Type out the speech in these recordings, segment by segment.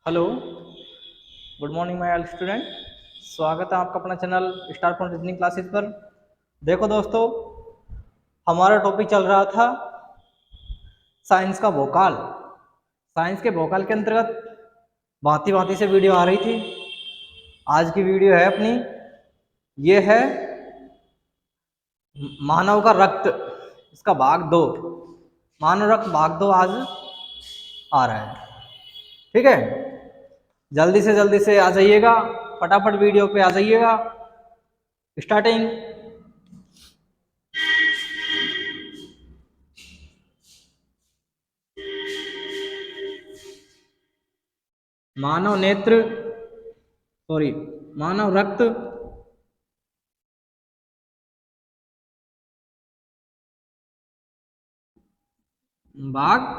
Hello, good morning my all student. स्वागत है आपका अपना channel star point reasoning classes पर। देखो दोस्तों, हमारा टॉपिक चल रहा था साइंस का वोकाल। साइंस के वोकाल के अंतर्गत भांति भांति से वीडियो आ रही थी। आज की वीडियो है अपनी, ये है मानव का रक्त, इसका भाग 2। मानव रक्त भाग 2 आज आ रहा है। ठीक है, जल्दी से आ जाइएगा, फटाफट वीडियो पे आ जाइएगा। स्टार्टिंग। मानव नेत्र, सॉरी, मानव रक्त भाग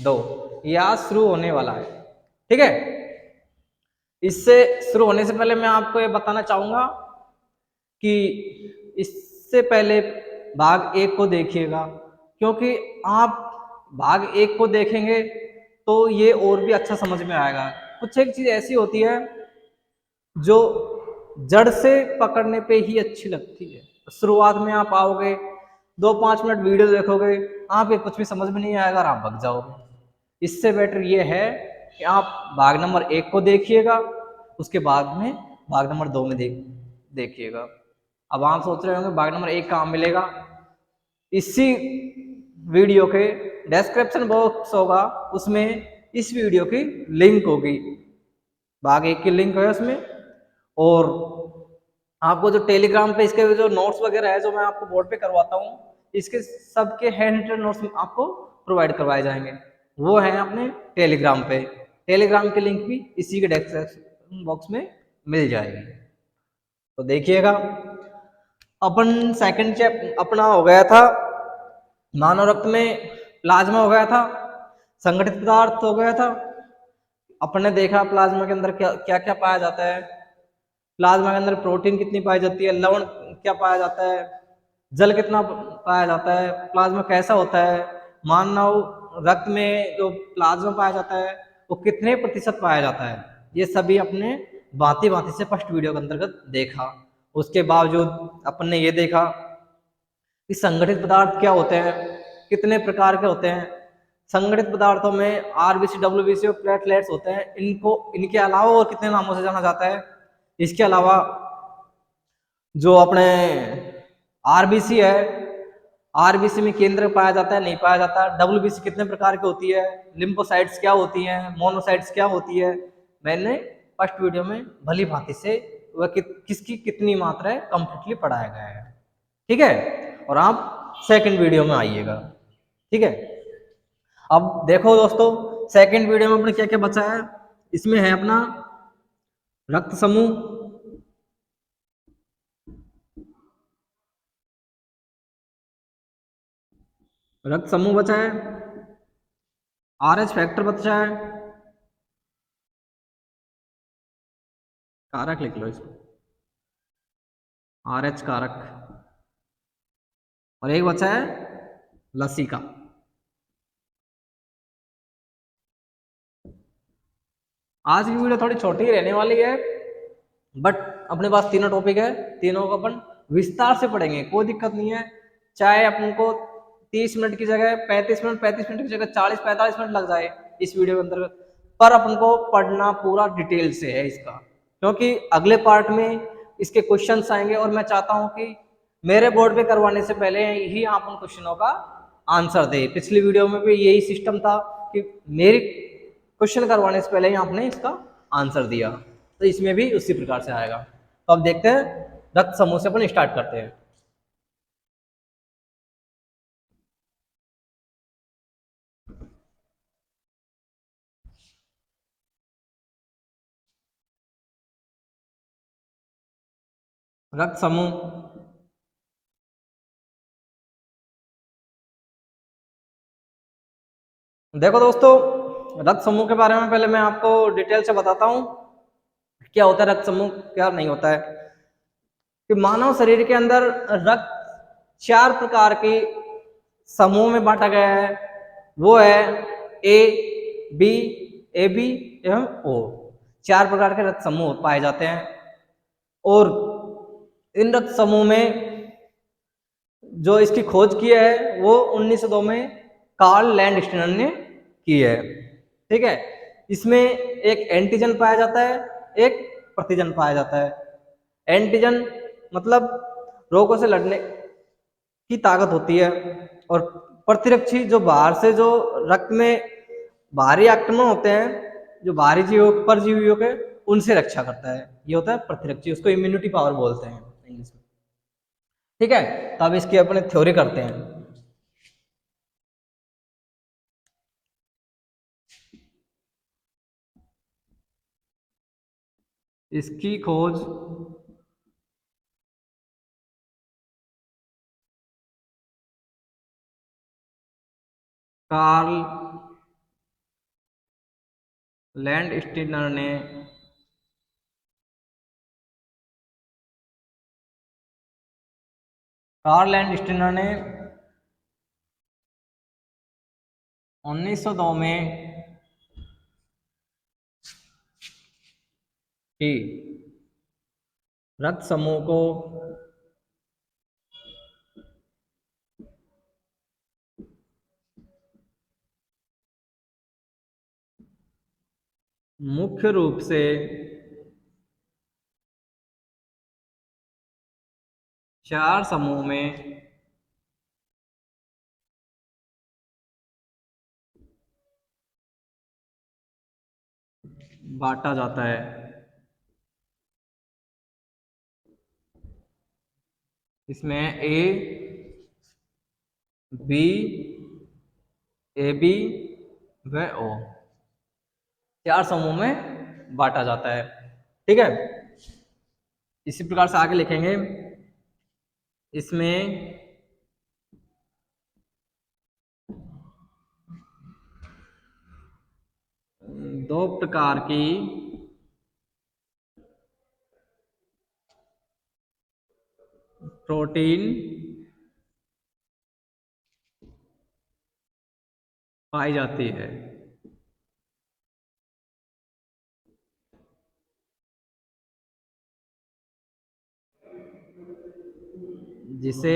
2 ये आज शुरू होने वाला है। ठीक है, इससे शुरू होने से पहले मैं आपको ये बताना चाहूंगा कि इससे पहले भाग 1 को देखिएगा, क्योंकि आप भाग 1 को देखेंगे तो ये और भी अच्छा समझ में आएगा। कुछ एक चीज ऐसी होती है जो जड़ से पकड़ने पे ही अच्छी लगती है। शुरुआत में आप आओगे, 2-5 मिनट वीडियो देखोगे, आप ये कुछ भी समझ में नहीं आएगा और आप भग जाओगे। इससे बेटर ये है कि आप भाग नंबर 1 को देखिएगा, उसके बाद में भाग नंबर 2 में देखिएगा। अब आप सोच रहे होंगे भाग नंबर 1 कहाँ मिलेगा? इसी वीडियो के डिस्क्रिप्शन बॉक्स होगा, उसमें इस वीडियो की लिंक होगी, भाग 1 की लिंक है उसमें। और आपको जो टेलीग्राम पे इसके जो नोट्स वगैरह है, जो मैं आपको बोर्ड पे करवाता हूँ, इसके सबके हैंड रिटन नोट्स आपको प्रोवाइड करवाए जाएंगे। वो है अपने टेलीग्राम पे। टेलीग्राम की लिंक भी इसी के डिस्क्रिप्शन बॉक्स में मिल जाएगी, तो देखिएगा। अपन सेकंड चैप्टर अपना हो गया था, मानव रक्त में प्लाज्मा हो गया था, संगठित पदार्थ हो गया था। अपन ने देखा प्लाज्मा के अंदर क्या क्या क्या पाया जाता है। प्लाज्मा के अंदर प्रोटीन कितनी पाई जाती है, लवण क्या पाया जाता है, जल कितना पाया जाता है, प्लाज्मा कैसा होता है, मानव रक्त में जो प्लाज्मा पाया जाता है वो कितने प्रतिशत पाया जाता है, ये सभी अपने भांति भांति से फर्स्ट वीडियो के अंतर्गत देखा। उसके बावजूद अपन ने ये देखा कि संगठित पदार्थ क्या होते हैं, कितने प्रकार के होते हैं। संगठित पदार्थों में आरबीसी, डब्ल्यूबीसी और प्लेटलेट्स होते हैं। इनके अलावा और कितने नामों से जाना जाता है? इसके अलावा जो अपने आरबीसी है, आरबीसी में केंद्र पाया जाता है, नहीं पाया जाता। डब्ल्यूबीसी कितने प्रकार की होती है, लिम्फोसाइट्स क्या होती हैं, मोनोसाइट्स क्या होती है, मैंने फर्स्ट वीडियो में भली भांति से वह किसकी कितनी मात्रा है कंप्लीटली पढ़ाया गया है। ठीक है, और आप सेकंड वीडियो में आइएगा। ठीक है, अब देखो दोस्तों, सेकंड वीडियो में अपने क्या क्या बचा है। इसमें है अपना रक्त समूह, रक्त समूह बचा है, आरएच फैक्टर बचा है, कारक लिख लो इसको, आरएच कारक, और एक बचा है लसीका। आज की वीडियो थोड़ी छोटी रहने वाली है, बट अपने पास तीनों टॉपिक है, तीनों को अपन विस्तार से पढ़ेंगे, कोई दिक्कत नहीं है। चाहे अपन को 30 मिनट की जगह 35 मिनट की जगह 40-45 मिनट लग जाए इस वीडियो के अंतर्गत, पर अपन को पढ़ना पूरा डिटेल से है इसका, क्योंकि अगले पार्ट में इसके क्वेश्चंस आएंगे और मैं चाहता हूं कि मेरे बोर्ड पे करवाने से पहले ही आप उन क्वेश्चनों का आंसर दे। पिछली वीडियो में भी यही सिस्टम था कि मेरी क्वेश्चन करवाने से पहले ही आपने इसका आंसर दिया, तो इसमें भी उसी प्रकार से आएगा। तो अब देखते हैं, रक्त समूह से अपन स्टार्ट करते हैं। रक्त समूह, देखो दोस्तों, रक्त समूह के बारे में पहले मैं आपको डिटेल से बताता हूं क्या होता है रक्त समूह, क्या नहीं होता है। कि मानव शरीर के अंदर रक्त 4 प्रकार के समूह में बांटा गया है। वो है ए, बी, ए बी एवं ओ, 4 प्रकार के रक्त समूह पाए जाते हैं। और इन रक्त समूह में जो इसकी खोज की है वो 1902 में कार्ल लैंडस्टीनर ने की है। ठीक है, इसमें एक एंटीजन पाया जाता है, एक प्रतिजन पाया जाता है। एंटीजन मतलब रोगों से लड़ने की ताकत होती है, और प्रतिरक्षी जो बाहर से जो रक्त में बाहरी आक्रमण होते हैं, जो बाहरी जीवों परजीवियों के, उनसे रक्षा करता है, ये होता है प्रतिरक्षी, उसको इम्यूनिटी पावर बोलते हैं इंग्लिश में। ठीक है, तो अब इसकी अपने थ्योरी करते हैं। इसकी खोज कार्ल लैंडस्टीनर ने 1902 में की। रक्त समूह को मुख्य रूप से 4 समूह में बांटा जाता है। इसमें ए बी, ए बी व ओ, 4 समूह में बांटा जाता है। ठीक है, इसी प्रकार से आगे लिखेंगे। इसमें दो प्रकार की प्रोटीन पाई जाती है। जिसे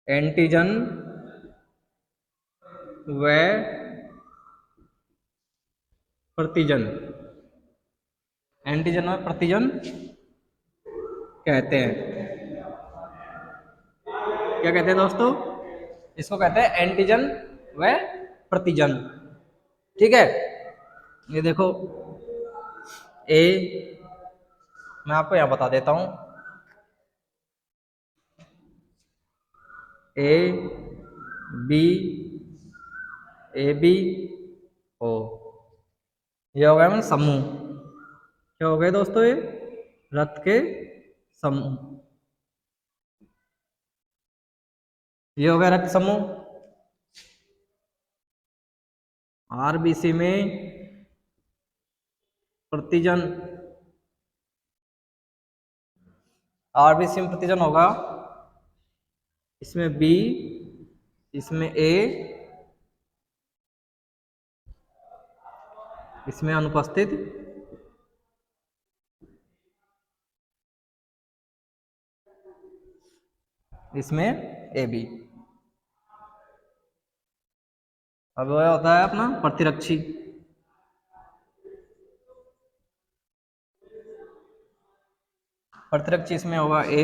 एंटीजन व प्रतिजन, एंटीजन और प्रतिजन कहते हैं। क्या कहते हैं दोस्तों? इसको कहते हैं एंटीजन व प्रतिजन। ठीक है, ये देखो ए, मैं आपको यहां बता देता हूं, A B, A B O, ये हो गया मतलब समूह। क्या हो गए दोस्तों? ये रक्त के समूह, ये हो गया रक्त समूह। आरबीसी में प्रतिजन, आरबीसी में प्रतिजन होगा, इसमें बी, इसमें ए, इसमें अनुपस्थित, इसमें ए बी। अब वह होता है अपना प्रतिरक्षी। प्रतिरक्षी इसमें होगा ए,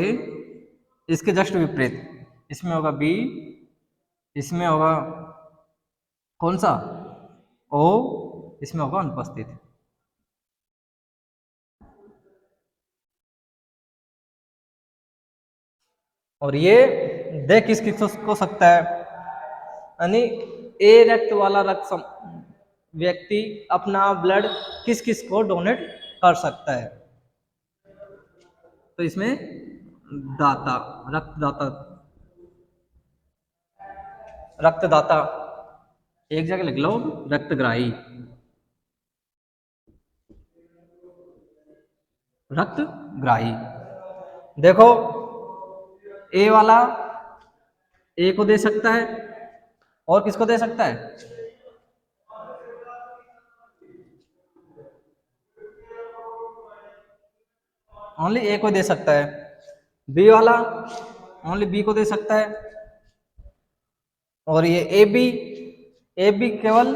इसके जस्ट विपरीत इसमें होगा बी, इसमें होगा कौन सा? ओ, इसमें होगा अनुपस्थित। और ये देख किस किस को सकता है, यानी ए रक्त वाला व्यक्ति अपना ब्लड किस किस को डोनेट कर सकता है। तो इसमें दाता, रक्तदाता, रक्तदाता एक जगह लिख लो, रक्तग्राही, रक्तग्राही। देखो ए वाला ए को दे सकता है, और किसको दे सकता है? ओनली ए को दे सकता है। बी वाला ओनली बी को दे सकता है। और ये ए बी केवल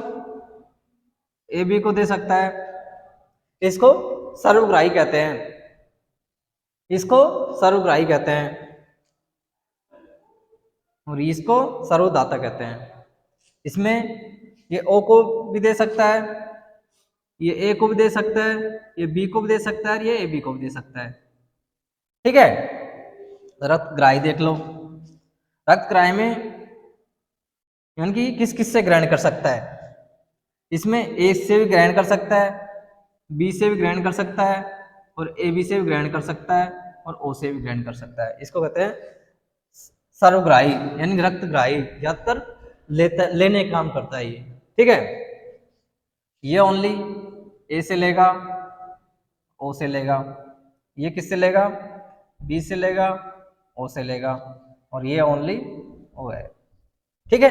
ए बी को दे सकता है। इसको सर्वग्राही कहते हैं, इसको सर्वग्राही कहते हैं, और इसको सर्वदाता कहते हैं। इसमें ये ओ को भी दे सकता है, ये ए को भी दे सकता है, ये बी को भी दे सकता है, ये ए बी को भी दे सकता है। ठीक है, रक्तग्राही देख लो। रक्तग्राही में यानी कि किस किस से ग्रहण कर सकता है? इसमें ए से भी ग्रहण कर सकता है, बी से भी ग्रहण कर सकता है, और ए बी से भी ग्रहण कर सकता है, और ओ से भी ग्रहण कर सकता है। इसको कहते हैं सर्वग्राही यानी रक्तग्राही, ज्यादातर लेने का काम करता है ये। ठीक है, ये ओनली ए से लेगा, ओ से लेगा, ये किससे लेगा? बी से लेगा, ओ से लेगा, और ये ओनली ओ है। ठीक है,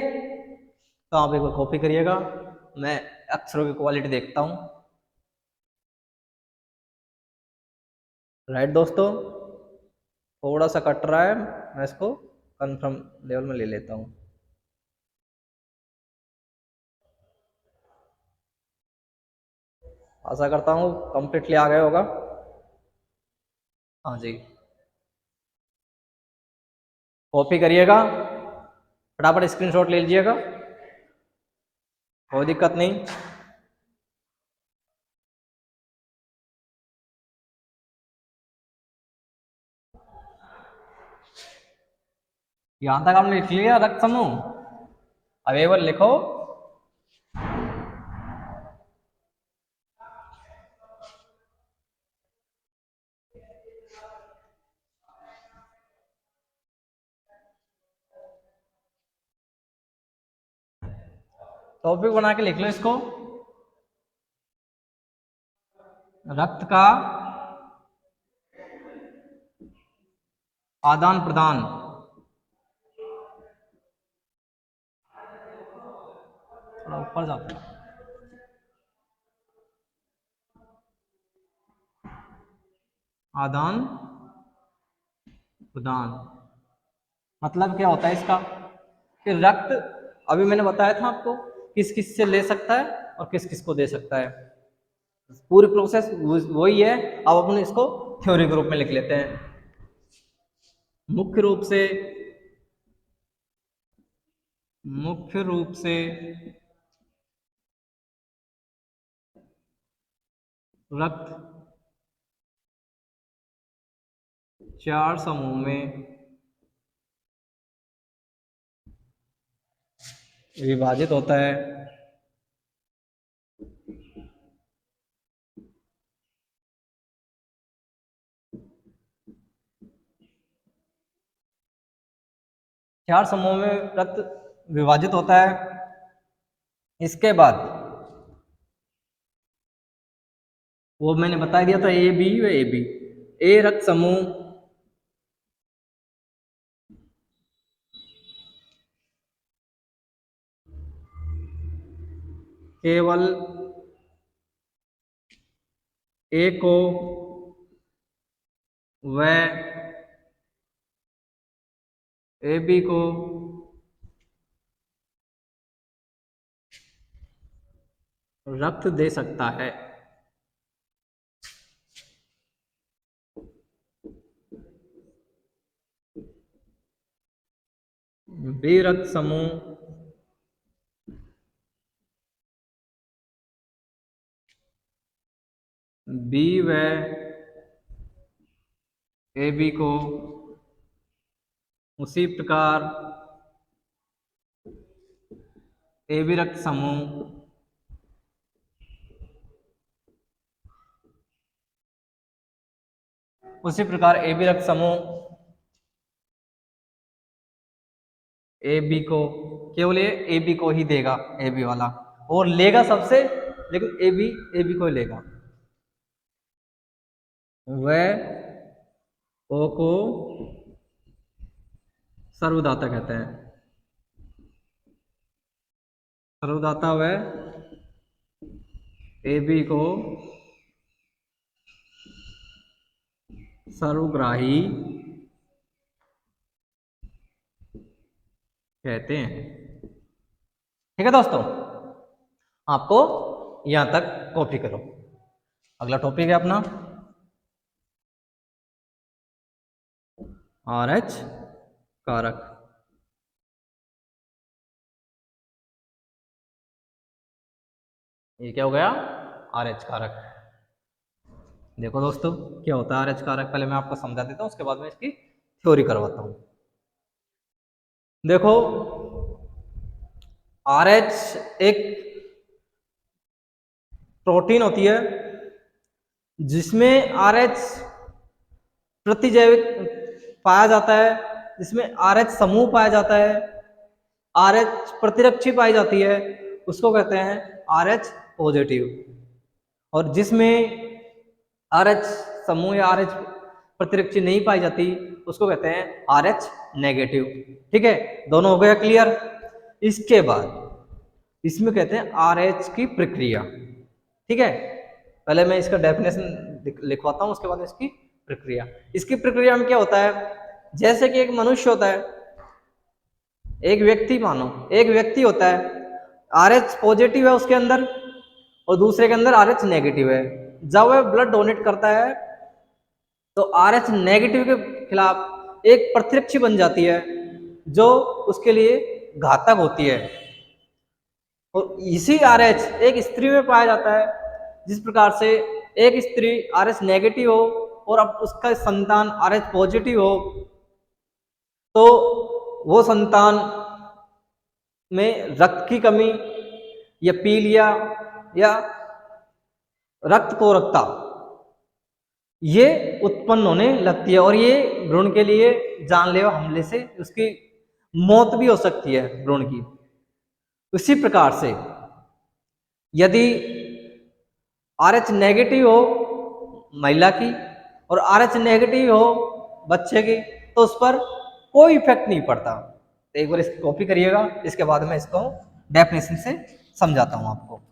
तो आप एक बार कॉपी करिएगा, मैं अक्षरों की क्वालिटी देखता हूं। राइट दोस्तों, थोड़ा सा कट रहा है, मैं इसको कंफर्म लेवल में ले लेता हूं। आशा करता हूं कंप्लीटली आ गया होगा। हाँ जी, कॉपी करिएगा, फटाफट स्क्रीनशॉट ले लीजिएगा, कोई दिक्कत नहीं। यहां तक आपने लिख लिया रक्त समूह? अवेलेबल लिखो। टॉपिक बना के लिख लो इसको, रक्त का आदान प्रदान। थोड़ा ऊपर जाते हैं। आदान प्रदान मतलब क्या होता है इसका? कि रक्त, अभी मैंने बताया था आपको, किस किस से ले सकता है और किस किस को दे सकता है। पूरी प्रोसेस वही है। अब अपन इसको थ्योरी के रूप में लिख लेते हैं। मुख्य रूप से रक्त 4 समूह में विभाजित होता है। चार समूह में रक्त विभाजित होता है। इसके बाद वो मैंने बता दिया था, ए बी व ए बी। ए रक्त समूह केवल ए को व ए बी को रक्त दे सकता है। बी रक्त समूह बी व ए बी को उसी प्रकार ए बी रक्त समूह ए बी को, केवल ये ए बी को ही देगा, ए बी वाला, और लेगा सबसे, लेकिन ए बी को ही लेगा। वह ओ को सर्वदाता कहते हैं। सर्वदाता व AB को सर्वग्राही कहते हैं। ठीक है दोस्तों, आपको यहां तक कॉपी करो। अगला टॉपिक है अपना RH कारक। ये क्या हो गया? RH कारक। देखो दोस्तों, क्या होता है RH कारक, पहले मैं आपको समझा देता हूं, उसके बाद में इसकी थ्योरी करवाता हूं। देखो, RH एक प्रोटीन होती है जिसमें RH प्रतिजैविक पाया जाता है, जिसमें RH समूह पाया जाता है, RH प्रतिरक्षी पाई जाती है, उसको कहते हैं RH पॉजिटिव। और जिसमें RH समूह या RH प्रतिरक्षी नहीं पाई जाती उसको कहते हैं RH नेगेटिव। ठीक है, दोनों हो गया क्लियर। इसके बाद इसमें कहते हैं RH की प्रक्रिया। ठीक है, पहले मैं इसका डेफिनेशन लिखवाता हूं, उसके बाद इसकी प्रक्रिया। इसकी प्रक्रिया में क्या होता है, जैसे कि एक मनुष्य होता है, एक व्यक्ति, मानो एक व्यक्ति होता है, RH पॉजिटिव है उसके अंदर और दूसरे के अंदर RH नेगेटिव है। जब वह ब्लड डोनेट करता है तो RH नेगेटिव के खिलाफ एक प्रतिरक्षी बन जाती है जो उसके लिए घातक होती है। और इसी RH एक स्त्री में पाया जाता है। जिस प्रकार से एक स्त्री RH नेगेटिव हो और अब उसका संतान RH पॉजिटिव हो, तो वो संतान में रक्त की कमी या पीलिया या रक्त कोरकता ये उत्पन्न होने लगती है, और ये भ्रूण के लिए जानलेवा हमले से उसकी मौत भी हो सकती है भ्रूण की। उसी प्रकार से यदि RH नेगेटिव हो महिला की और RH नेगेटिव हो बच्चे की, तो उस पर कोई इफेक्ट नहीं पड़ता। तो एक बार इसकी कॉपी करिएगा, इसके बाद मैं इसको डेफिनेशन से समझाता हूं आपको।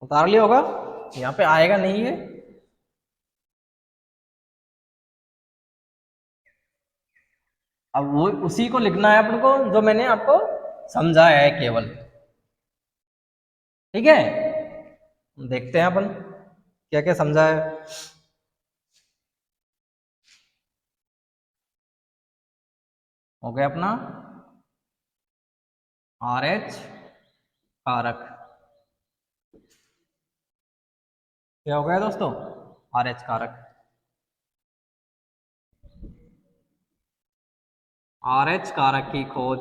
उतार लिया होगा, यहाँ पे आएगा नहीं है। अब वो उसी को लिखना है अपन को जो मैंने आपको समझाया है केवल। ठीक है, देखते हैं अपन क्या क्या समझा है। हो गया अपना RH कारक। क्या हो गया दोस्तों? RH कारक। RH कारक की खोज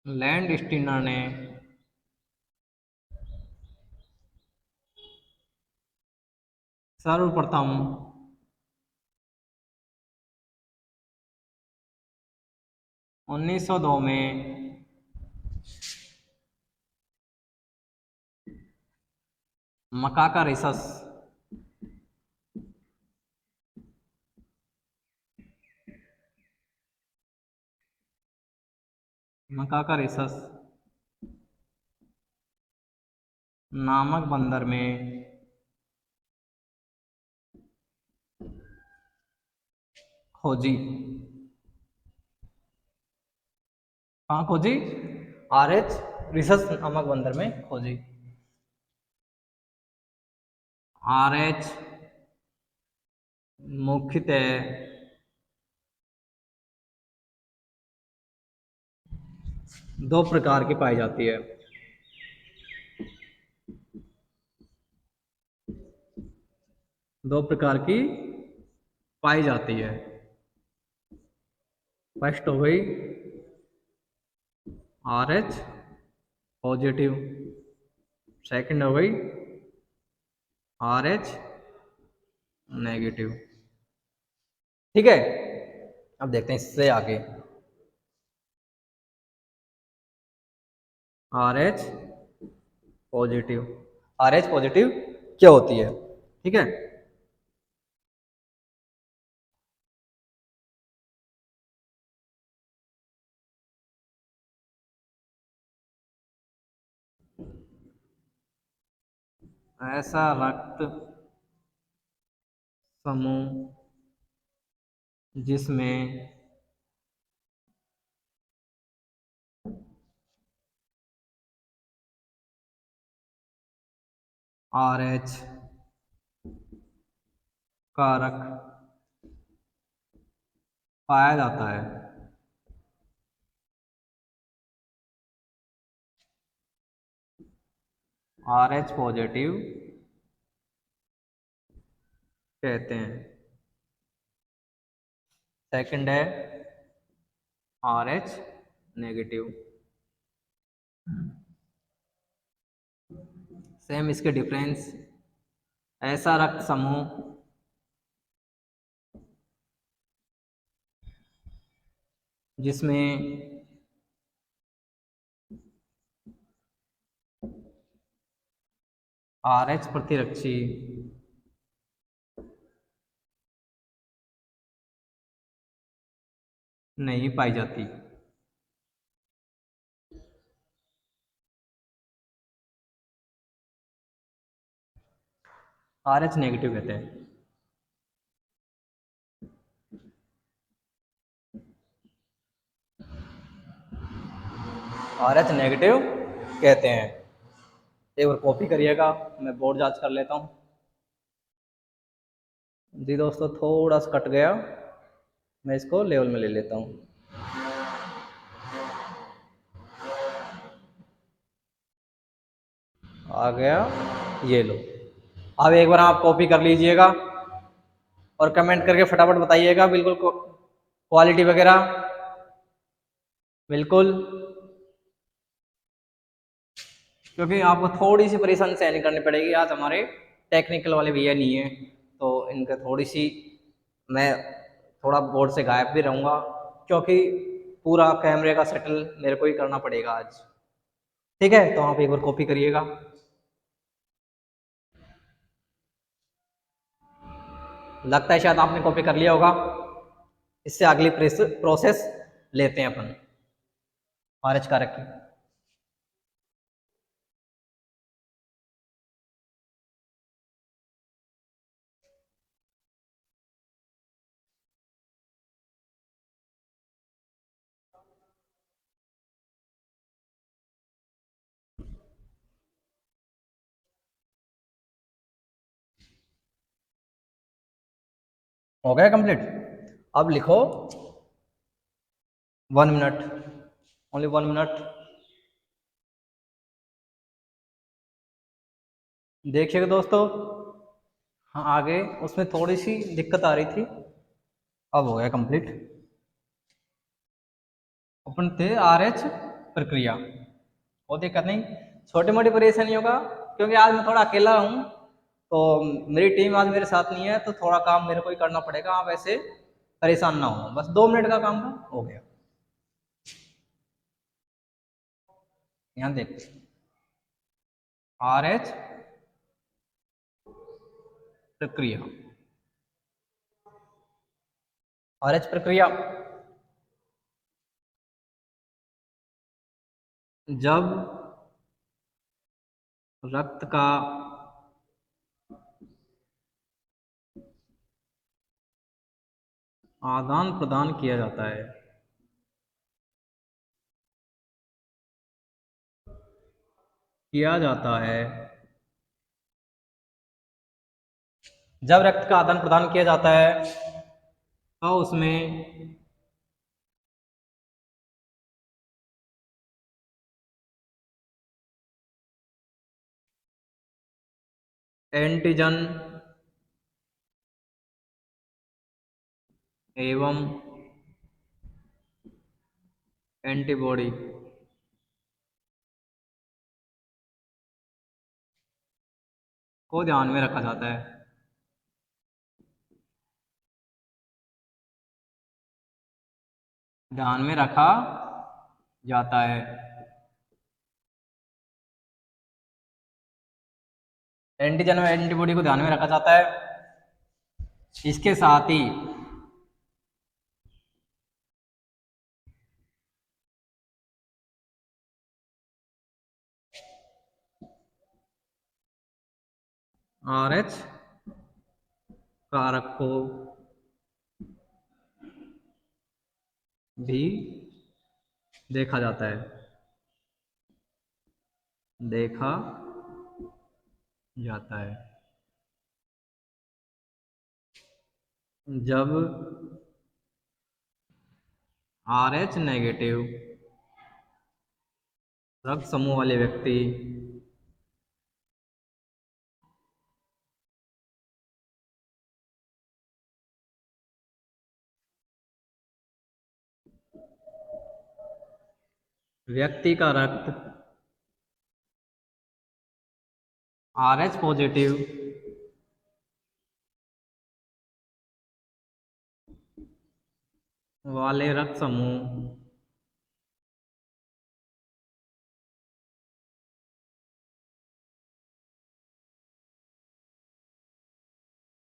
लैंड स्टीनर ने सर्वप्रथम 1902 में मकाका रिसस मकाका रिसस नामक बंदर में खोजी। कहाँ खोजी? RH रिसस नामक बंदर में खोजी। RH मुख्यतः दो प्रकार की पाई जाती है। दो प्रकार की पाई जाती है। फर्स्ट हो गई आर एच पॉजिटिव, सेकंड हो गई आर एच नेगेटिव। ठीक है, अब देखते हैं इससे आगे। R H positive, R H positive क्या होती है? ठीक है, ऐसा रक्त समूह जिसमें आर एच कारक पाया जाता है, आर एच पॉजिटिव कहते हैं। सेकंड है आर एच नेगेटिव। सेम इसके डिफरेंस, ऐसा रक्त समूह जिसमें आर एच प्रतिरक्षी नहीं पाई जाती। आर एच नेगेटिव कहते हैं। आर एच नेगेटिव कहते हैं। एक बार कॉपी करिएगा, मैं बोर्ड जांच कर लेता हूँ। जी दोस्तों, थोड़ा सा कट गया, मैं इसको लेवल में ले लेता हूँ। आ गया, ये लो। अब एक बार आप कॉपी कर लीजिएगा और कमेंट करके फटाफट बताइएगा, बिल्कुल क्वालिटी वगैरह बिल्कुल, क्योंकि आपको थोड़ी सी परेशानी सहन करनी पड़ेगी। आज हमारे टेक्निकल वाले भैया नहीं है, तो इनका थोड़ी सी, मैं थोड़ा बोर्ड से गायब भी रहूँगा, क्योंकि पूरा कैमरे का सेटल मेरे को ही करना पड़ेगा आज। ठीक है, तो आप एक बार कॉपी करिएगा। लगता है शायद आपने कॉपी कर लिया होगा। इससे अगली प्रोसेस लेते हैं अपन आर एच कारक की। हो गया कंप्लीट? अब लिखो 1 मिनट, ओनली 1 मिनट। देखिएगा दोस्तों, हाँ आगे उसमें थोड़ी सी दिक्कत आ रही थी, अब हो गया कंप्लीट। अपन थे आर एच प्रक्रिया, वो दिक्कत नहीं, छोटी मोटी परेशानी होगा, क्योंकि आज मैं थोड़ा अकेला हूँ, तो मेरी टीम आज मेरे साथ नहीं है, तो थोड़ा काम मेरे को ही करना पड़ेगा। आप ऐसे परेशान ना हो, बस 2 मिनट का काम था, हो गया। यहाँ देखते आर एच प्रक्रिया, आर एच प्रक्रिया जब रक्त का आदान प्रदान किया जाता है, किया जाता है, जब रक्त का आदान प्रदान किया जाता है तो उसमें एंटीजन एवं एंटीबॉडी को ध्यान में रखा जाता है। ध्यान में रखा जाता है। एंटीजन और एंटीबॉडी को ध्यान में रखा जाता है। इसके साथ ही RH कारक को भी देखा जाता है। देखा जाता है जब RH नेगेटिव रक्त समूह वाले व्यक्ति का रक्त RH पॉजिटिव वाले रक्त समूह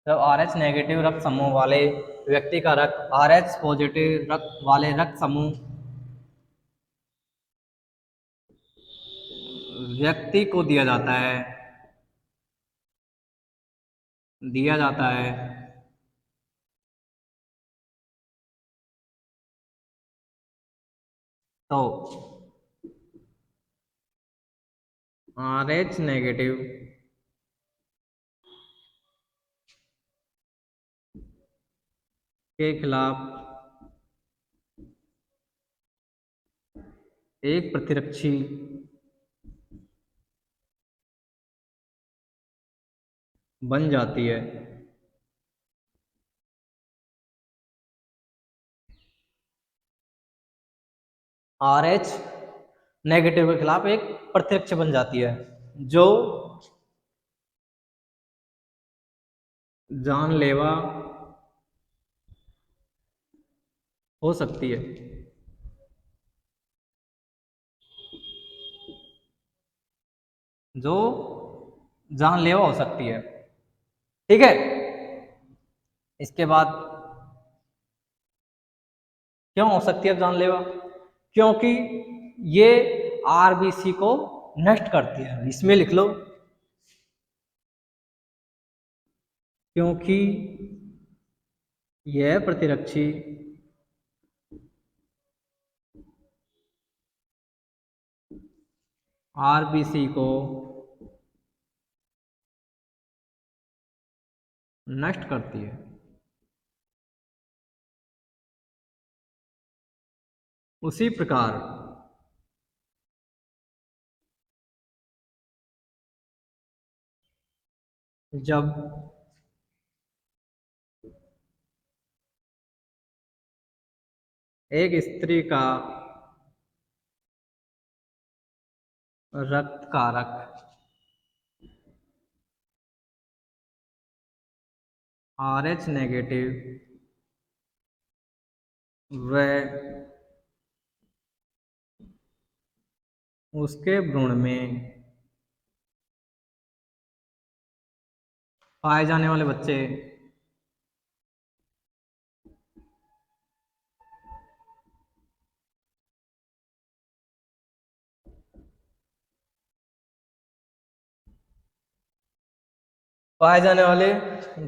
जब RH नेगेटिव रक्त समूह वाले व्यक्ति का रक्त RH पॉजिटिव रक्त वाले रक्त समूह व्यक्ति को दिया जाता है तो RH नेगेटिव के खिलाफ एक प्रतिरक्षी बन जाती है। RH नेगेटिव के खिलाफ एक प्रतिरक्षी बन जाती है जो जानलेवा हो सकती है। जो जानलेवा हो सकती है। ठीक है। इसके बाद क्यों हो सकती है जानलेवा? क्योंकि ये आरबीसी को नष्ट करती है। इसमें लिख लो, क्योंकि यह प्रतिरक्षी आरबीसी को नष्ट करती है। उसी प्रकार जब एक स्त्री का रक्त कारक RH नेगेटिव व उसके भ्रूण में पाए जाने वाले बच्चे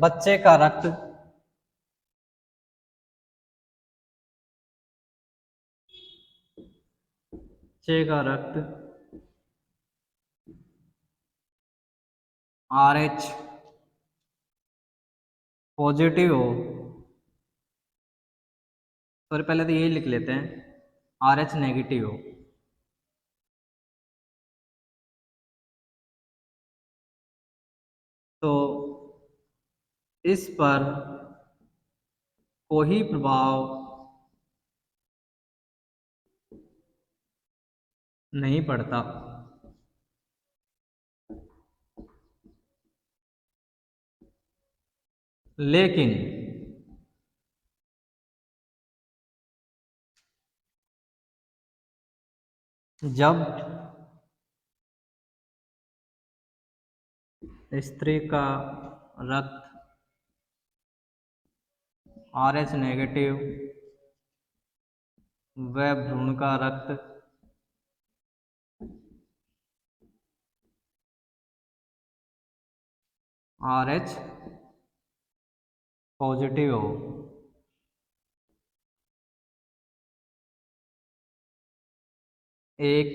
बच्चे का रक्त RH पॉजिटिव हो, सॉरी पहले तो यही लिख लेते हैं, RH नेगेटिव हो, तो इस पर कोई प्रभाव नहीं पड़ता। लेकिन जब स्त्री का रक्त RH नेगेटिव व भ्रूण का रक्त RH पॉजिटिव हो, एक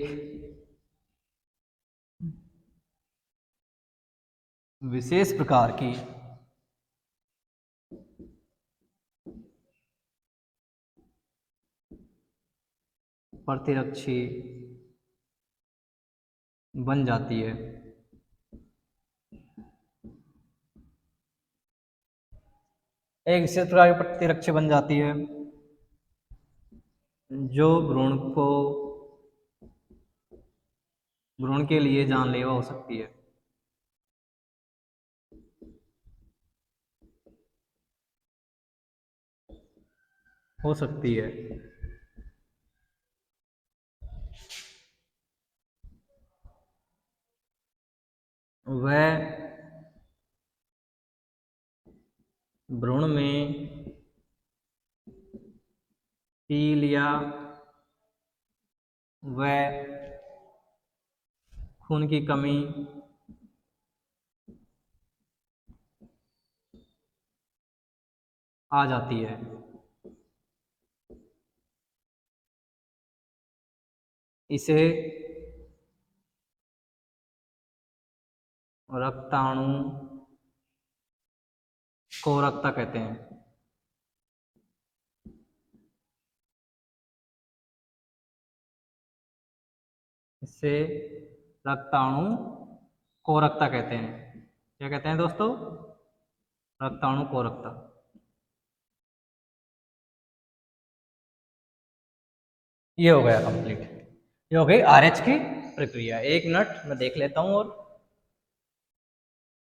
विशेष प्रकार की प्रतिरक्षी बन जाती है। एक विशेष प्रकार की प्रतिरक्षी बन जाती है जो भ्रूण के लिए जानलेवा हो सकती है। हो सकती है। वह भ्रूण में पीलिया व खून की कमी आ जाती है। इसे रक्ताणु कोरकता कहते हैं। इसे रक्ताणु कोरकता कहते हैं। क्या कहते हैं दोस्तों? रक्ताणु कोरकता। ये हो गया कंप्लीट। ये हो गई RH की प्रक्रिया। एक मिनट मैं देख लेता हूं और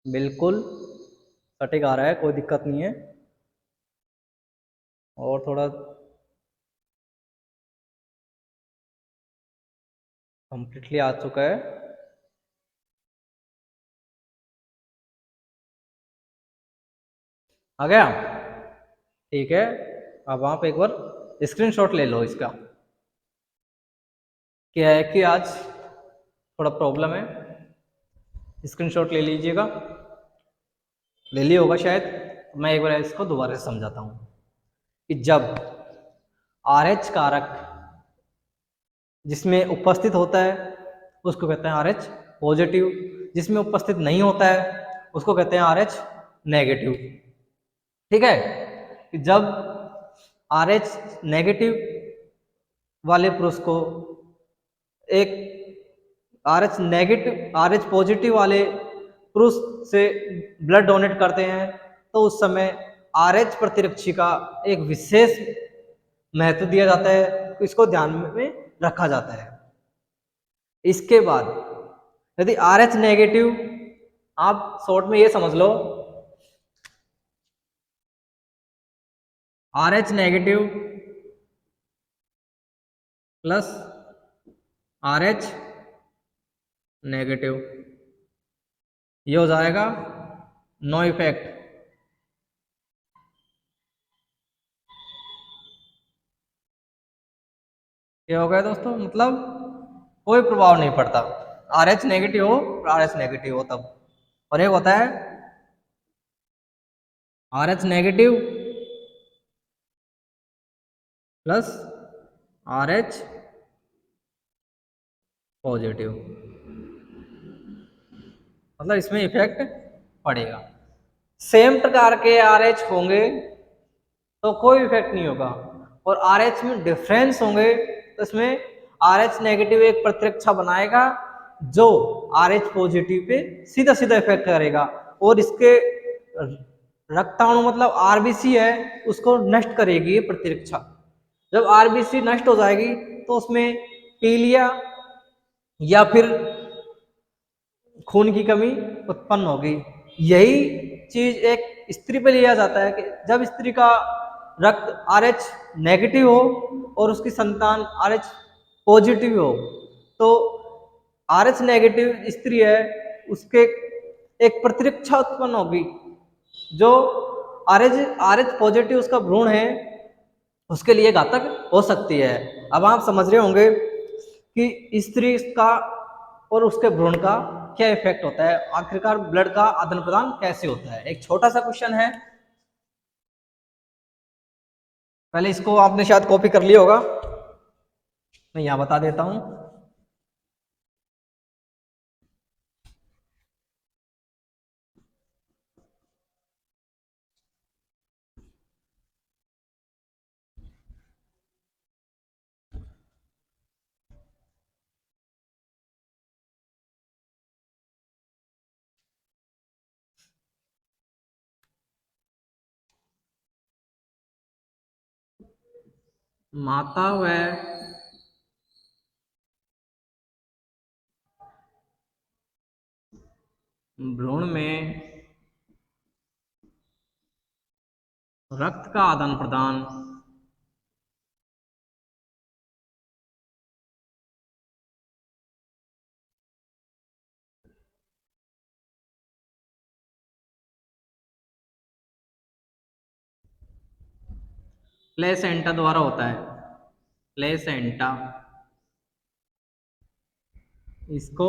बिल्कुल सटीक आ रहा है, कोई दिक्कत नहीं है। और थोड़ा कंप्लीटली आ चुका है। आ गया? ठीक है। अब आप एक बार स्क्रीनशॉट ले लो इसका। क्या है कि आज थोड़ा प्रॉब्लम है, स्क्रीनशॉट ले लीजिएगा। ले लिया होगा शायद। मैं एक बार इसको दोबारा से समझाता हूँ कि जब RH कारक जिसमें उपस्थित होता है उसको कहते हैं RH पॉजिटिव, जिसमें उपस्थित नहीं होता है उसको कहते हैं RH नेगेटिव। ठीक है? कि जब RH नेगेटिव वाले पुरुष को एक RH पॉजिटिव वाले पुरुष से ब्लड डोनेट करते हैं तो उस समय RH प्रतिरक्षी का एक विशेष महत्व दिया जाता है, इसको ध्यान में रखा जाता है। इसके बाद यदि RH नेगेटिव, आप शॉर्ट में ये समझ लो, RH negative plus RH negative, ये हो जाएगा नो इफेक्ट। ये हो गया दोस्तों, मतलब कोई प्रभाव नहीं पड़ता। RH नेगेटिव हो, RH नेगेटिव हो तब। और एक होता है RH negative plus RH positive, मतलब इसमें इफेक्ट पड़ेगा। सेम प्रकार के RH होंगे तो कोई इफेक्ट नहीं होगा, और RH में डिफरेंस होंगे तो इसमें RH नेगेटिव एक प्रतिरक्षा बनाएगा जो RH पॉजिटिव पे सीधा सीधा इफेक्ट करेगा, और इसके रक्ताणु मतलब RBC है उसको नष्ट करेगी ये प्रतिरक्षा। जब RBC नष्ट हो जाएगी तो उसमें पीलिया या फिर खून की कमी उत्पन्न होगी। यही चीज एक स्त्री पे लिया जाता है कि जब स्त्री का रक्त RH नेगेटिव हो और उसकी संतान RH पॉजिटिव हो, तो RH नेगेटिव स्त्री है उसके एक प्रतिरक्षा उत्पन्न होगी। जो RH पॉजिटिव उसका भ्रूण है उसके लिए घातक हो सकती है। अब आप समझ रहे होंगे कि स्त्री का और उसके भ्रूण का क्या इफेक्ट होता है, आखिरकार ब्लड का आदान प्रदान कैसे होता है। एक छोटा सा क्वेश्चन है, पहले इसको आपने शायद कॉपी कर लिया होगा, मैं यहां बता देता हूं। माता व भ्रूण में रक्त का आदान प्रदान प्लेसेंटा द्वारा होता है। प्लेसेंटा, इसको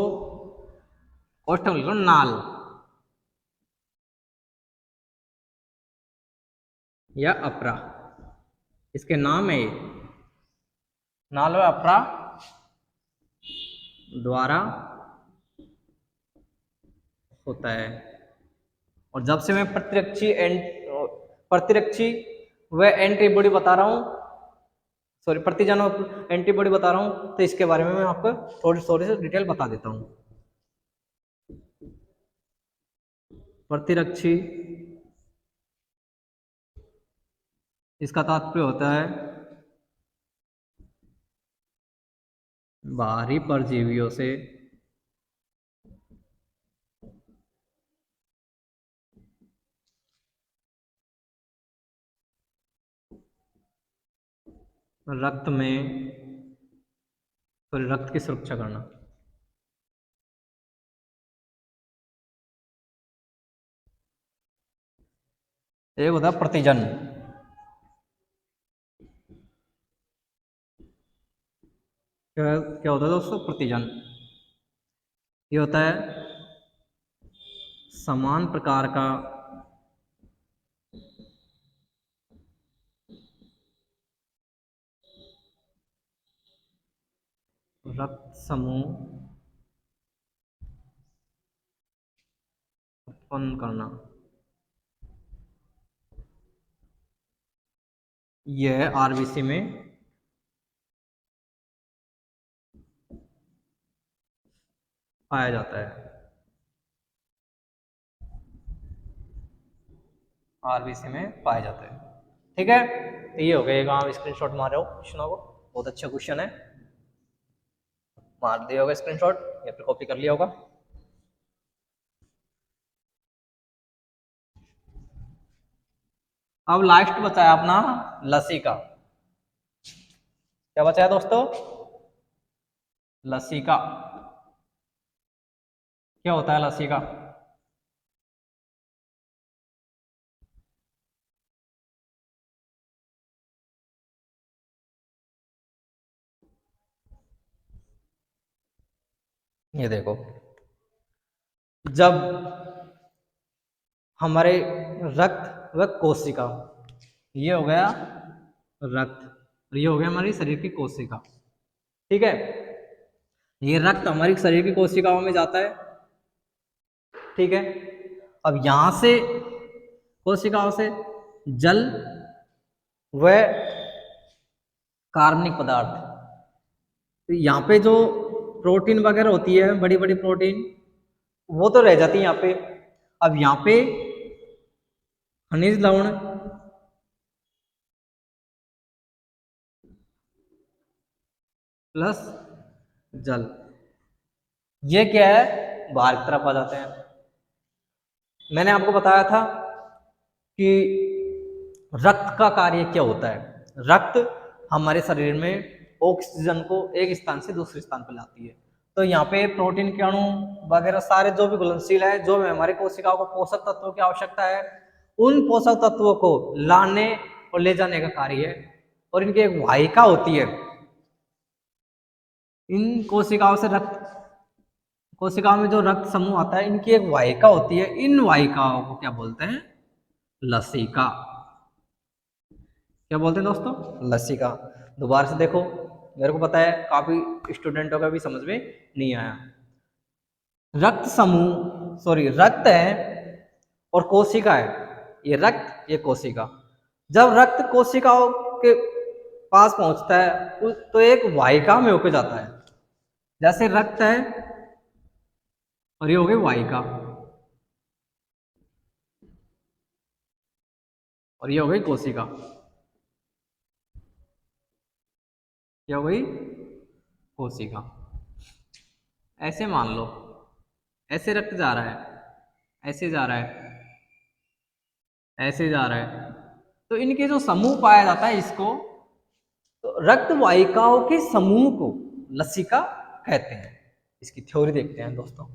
कोष्ठक में लिखो नाल या अपरा, इसके नाम है ये, नाल व अपरा द्वारा होता है। और जब से मैं प्रतिरक्षी व एंटीबॉडी बता रहा हूं, सॉरी प्रतिजन और एंटीबॉडी बता रहा हूं, तो इसके बारे में मैं आपको थोड़ी थोड़ी सी डिटेल बता देता हूं। प्रतिरक्षी, इसका तात्पर्य होता है बाहरी परजीवियों से रक्त में, सॉरी रक्त की सुरक्षा करना। एक होता है प्रतिजन, क्या क्या होता है दोस्तों, प्रतिजन। ये होता है समान प्रकार का रक्त समूह उत्पन्न करना। यह RBC में पाया जाता है। RBC में पाया जाता है। ठीक है, तो ये हो गया, एक आप स्क्रीनशॉट मारे हो क्वेश्चनों को, बहुत अच्छा क्वेश्चन है, मार दिया होगा स्क्रीनशॉट या फिर कॉपी कर लिया होगा। अब लास्ट बचा है अपना लसिका। क्या बचा है दोस्तों, लसिका। क्या होता है लसिका? ये देखो, जब हमारे रक्त व कोशिका, ये हो गया रक्त और ये हो गया हमारी शरीर की कोशिका, ठीक है। ये रक्त हमारी शरीर की कोशिकाओं में जाता है, ठीक है। अब यहां से कोशिकाओं से जल व कार्बनिक पदार्थ, तो यहाँ पे जो प्रोटीन वगैरह होती है, बड़ी बड़ी प्रोटीन, वो तो रह जाती है यहाँ पे। अब यहाँ पे खनिज लवण प्लस जल, ये क्या है, बाहर की तरफ आ जाते हैं। मैंने आपको बताया था कि रक्त का कार्य क्या होता है। रक्त हमारे शरीर में ऑक्सीजन को एक स्थान से दूसरे स्थान पर लाती है। तो यहाँ पे प्रोटीन के अणु वगैरह सारे जो भी घुलनशील है, जो भी हमारे कोशिकाओं को पोषक तत्वों की आवश्यकता है, उन पोषक तत्वों को लाने और ले जाने का कार्य है। और इनकी एक वाहिका होती है। इन कोशिकाओं से रक्त, कोशिकाओं में जो रक्त समूह आता है, इनकी एक वाहिका होती है। इन वाहिकाओं को क्या बोलते हैं, लसिका। क्या बोलते हैं दोस्तों, लसिका। दोबारा से देखो, मेरे को पता है काफी स्टूडेंटों का भी समझ में नहीं आया। रक्त समूह, सॉरी, रक्त है और कोशिका है। ये रक्त, ये कोशिका। जब रक्त कोशिकाओं के पास पहुंचता है तो एक वाहिका में होकर जाता है। जैसे रक्त है और ये हो गई वाहिका, और ये हो गई कोशिका। क्या हो गई, कोशिका। ऐसे मान लो, ऐसे रक्त जा रहा है, ऐसे जा रहा है, ऐसे जा रहा है। तो इनके जो समूह पाया जाता है, इसको तो रक्त वाहिकाओं के समूह को लसिका कहते हैं। इसकी थ्योरी देखते हैं दोस्तों।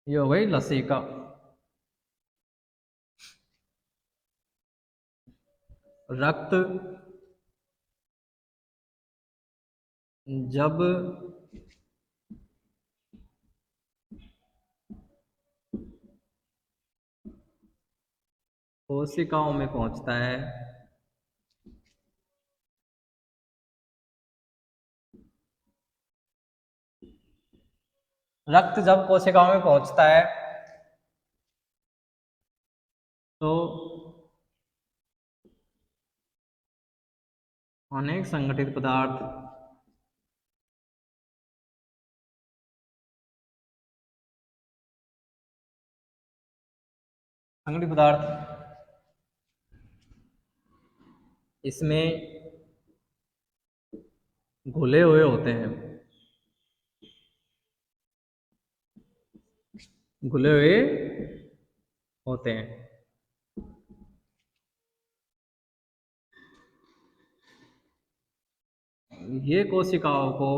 ये हो गई लसिका। रक्त जब कोशिकाओं में पहुंचता है रक्त जब कोशिकाओं में पहुंचता है तो अनेक संगठित पदार्थ संगठित पदार्थ इसमें घुले हुए होते हैं, घुले हुए होते हैं। ये कोशिकाओं को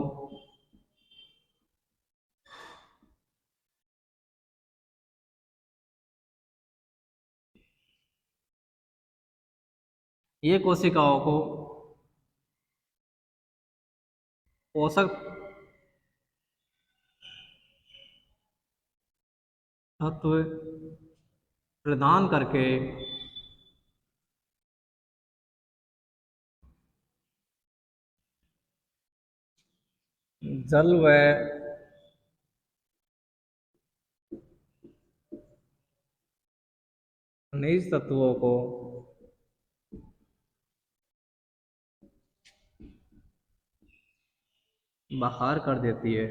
ये कोशिकाओं को पोषक तत्व प्रदान करके जल व खनिज तत्वों को बाहर कर देती है।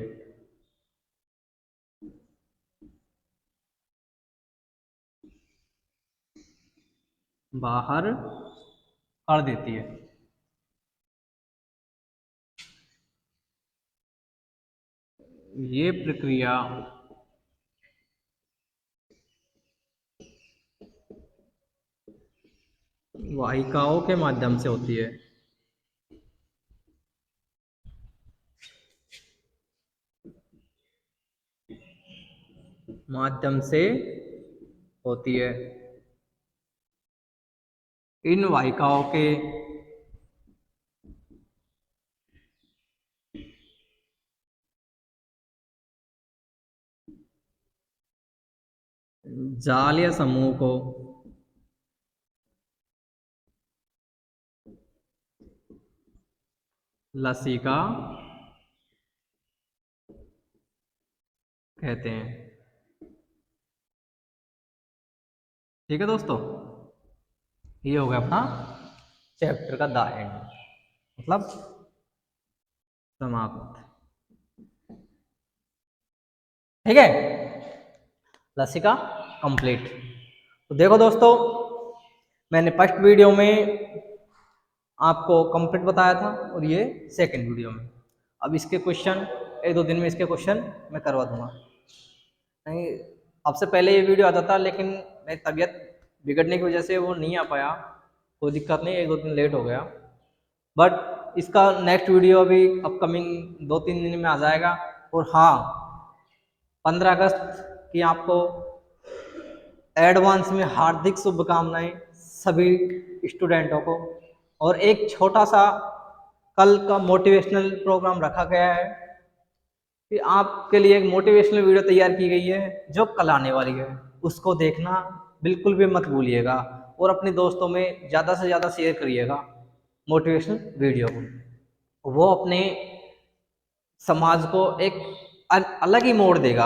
बाहर कर देती है। ये प्रक्रिया वाहिकाओं के माध्यम से होती है। माध्यम से होती है। इन वाहिकाओं के जाल या समूह को लसिका कहते हैं। ठीक है दोस्तों, ये हो गया अपना चैप्टर का द एंड, मतलब समाप्त। ठीक है, लसिका कंप्लीट। तो देखो दोस्तों, मैंने फर्स्ट वीडियो में आपको कंप्लीट बताया था और ये सेकंड वीडियो में। अब इसके क्वेश्चन एक दो दिन में इसके क्वेश्चन मैं करवा दूंगा। नहीं, आपसे पहले ये वीडियो आता था, लेकिन मेरी तबीयत बिगड़ने की वजह से वो नहीं आ पाया। कोई दिक्कत नहीं, एक दो दिन लेट हो गया, बट इसका नेक्स्ट वीडियो अभी अपकमिंग 2-3 दिन में आ जाएगा। और हाँ, 15 अगस्त की आपको एडवांस में हार्दिक शुभकामनाएं सभी स्टूडेंटों को। और एक छोटा सा कल का मोटिवेशनल प्रोग्राम रखा गया है कि आपके लिए एक मोटिवेशनल वीडियो तैयार की गई है जो कल आने वाली है, उसको देखना बिल्कुल भी मत भूलिएगा और अपने दोस्तों में ज़्यादा से ज़्यादा शेयर करिएगा मोटिवेशनल वीडियो को। वो अपने समाज को एक अलग ही मोड़ देगा।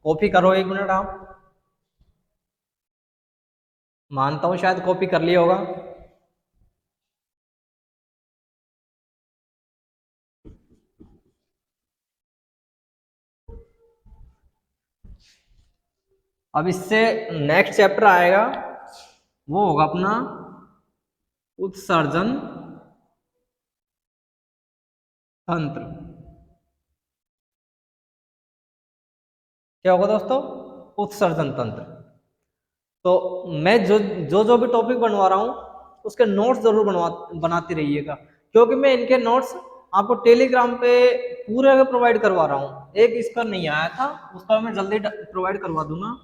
कॉपी करो, 1 मिनट आप, मानता हूँ शायद कॉपी कर लिया होगा। अब इससे नेक्स्ट चैप्टर आएगा, वो होगा अपना उत्सर्जन तंत्र। क्या होगा दोस्तों? उत्सर्जन तंत्र। तो मैं जो भी टॉपिक बनवा रहा हूँ उसके नोट्स जरूर बनाती रहिएगा, क्योंकि मैं इनके नोट्स आपको टेलीग्राम पे पूरे प्रोवाइड करवा रहा हूँ। एक इसका नहीं आया था, उसका मैं जल्दी प्रोवाइड करवा दूंगा।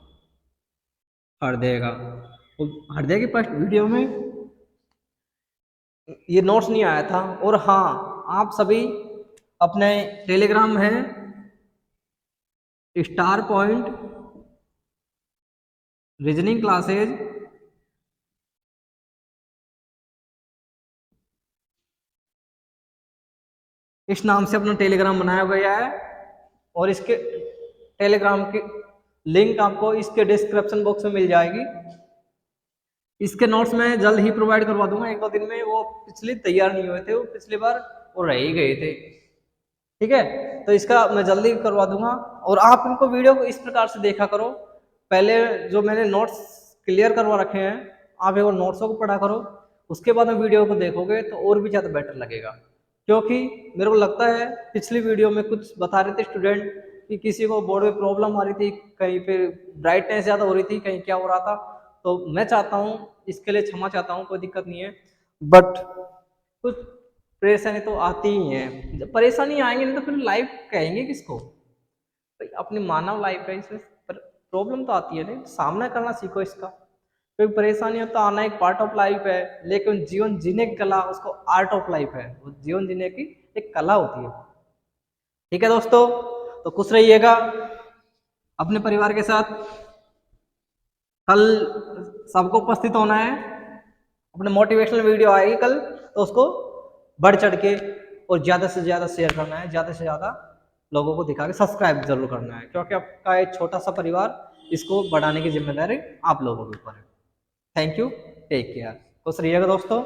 हृदय का, हृदय की फर्स्ट वीडियो में ये नोट्स नहीं आया था। और हाँ, आप सभी अपने टेलीग्राम है स्टार पॉइंट रीजनिंग क्लासेज, इस नाम से अपना टेलीग्राम बनाया गया है। और इसके टेलीग्राम की लिंक आपको इसके डिस्क्रिप्शन बॉक्स में मिल जाएगी। इसके नोट्स मैं जल्द ही प्रोवाइड करवा दूंगा 1-2 दिन में। वो पिछले तैयार नहीं हुए थे, वो पिछली बार वो रह ही गए थे। ठीक है, तो इसका मैं जल्दी करवा दूंगा। और आप इनको वीडियो को इस प्रकार से देखा करो, पहले जो मैंने नोट्स क्लियर करवा रखे हैं आप एक नोट्सों को पढ़ा करो, उसके बाद में वीडियो को देखोगे तो और भी ज़्यादा बेटर लगेगा। क्योंकि मेरे को लगता है पिछली वीडियो में कुछ बता रहे थे स्टूडेंट कि किसी को बोर्ड में प्रॉब्लम आ रही थी, कहीं पे ब्राइटनेस ज़्यादा हो रही थी, कहीं क्या हो रहा था। तो मैं चाहता हूँ, इसके लिए क्षमा चाहता हूँ, कोई दिक्कत नहीं है, बट कुछ परेशानी तो आती ही है। जब परेशानी आएंगे नहीं तो फिर लाइफ कहेंगे किसको? भाई अपनी मानव लाइफ है, इसमें प्रॉब्लम तो आती है, नहीं सामना करना सीखो इसका। क्योंकि परेशानियां तो आना एक पार्ट ऑफ लाइफ है, लेकिन जीवन जीने की कला उसको आर्ट ऑफ लाइफ है, वो जीवन जीने की एक कला होती है। ठीक है दोस्तों, तो खुश रहिएगा अपने परिवार के साथ। कल सबको उपस्थित होना है, अपने मोटिवेशनल वीडियो आएगी कल, तो उसको बढ़ चढ़ के और ज़्यादा से ज़्यादा शेयर करना है, ज़्यादा से ज़्यादा लोगों को दिखा के सब्सक्राइब जरूर करना है, क्योंकि आपका एक छोटा सा परिवार, इसको बढ़ाने की जिम्मेदारी आप लोगों के ऊपर है। थैंक यू, टेक केयर, खुश रहिएगा दोस्तों।